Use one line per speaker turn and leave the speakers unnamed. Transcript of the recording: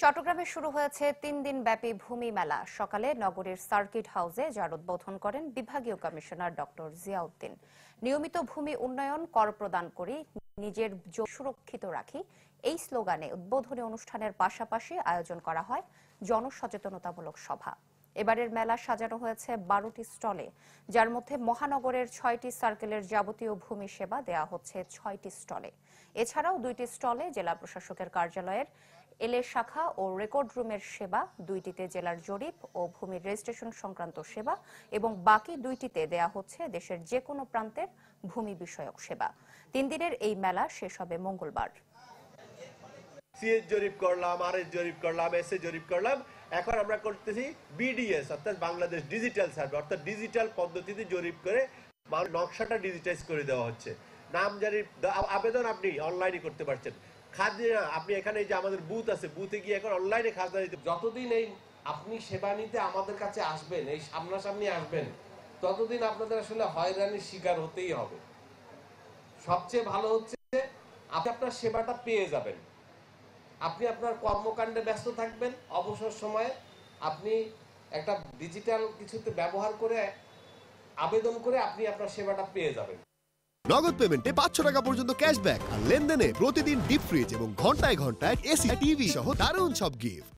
চট্টগ্রামে শুরু হয়েছে ৩ দিন ব্যাপী ভূমি মেলা। সকালে নগরীর সার্কিট হাউসে যার উদ্বোধন করেন বিভাগীয় কমিশনার ডক্টর জিয়াউদ্দিন। নিয়মিত ভূমি উন্নয়ন, কর প্রদান করি, নিজের জমি সুরক্ষিত রাখি, এই স্লোগানে উদ্বোধনী অনুষ্ঠানের পাশাপাশি আয়োজন করা হয় জনসচেতনতামূলক সভা। এবারের মেলা সাজানো হয়েছে ১২টি স্টলে, যার মধ্যে মহানগরের ৬টি সার্কেলের যাবতীয় ভূমি সেবা দেয়া হচ্ছে ৬টি স্টলে। এছাড়াও ২টি স্টলে জেলা প্রশাসকের কার্যালয়ের এলএ শাখা ও রেকর্ড রুমের সেবা, ২টিতে জেলার জরিপ ও ভূমির রেজিস্ট্রেশন সংক্রান্ত সেবা এবং বাকি ২টিতে দেয়া হচ্ছে দেশের যে কোনো প্রান্তের ভূমি বিষয়ক সেবা। ৩ দিনের এই মেলা শেষ হবে মঙ্গলবার।
সিএস জরিপ করলাম, আরএস জরিপ করলাম, এসএ জরিপ করলাম। এখন আমরা করতেছি বিডিএস অর্থাৎ বাংলাদেশ ডিজিটাল সার্ভে, অর্থাৎ ডিজিটাল পদ্ধতিতে জরিপ করে নকশাটা ডিজিটাইজ করে দেওয়া হচ্ছে। নাম জারি আবেদন আপনি অনলাইনে করতে পারছেন। খাজনা আপনি এখানে যে আমাদের বুথ আছে, বুথে গিয়ে এখন অনলাইনে খাজনা দিতে।
যতদিন এই আপনি সেবা নিতে আমাদের কাছে আসবেন, এই সামনাসামনি আসবেন, ততদিন আপনাদের আসলে হয়রানির শিকার হতেই হবে। সবচেয়ে ভালো হচ্ছে আপনি আপনার সেবাটা পেয়ে যাবেন। আপনি আপনার কর্মকাণ্ডে ব্যস্ত থাকবেন, অবসর সময়ে আপনি একটা ডিজিটাল কিছুতে ব্যবহার করে আবেদন করে আপনি আপনার সেবাটা পেয়ে যাবেন।
নগদ পেমেন্টে ৫০০ টাকা পর্যন্ত ক্যাশব্যাক আর লেনদেনে প্রতিদিন ডিপ ফ্রিজ এবং ঘন্টায় ঘন্টায় এসি, টিভি সহ দারুণ সব গিফট।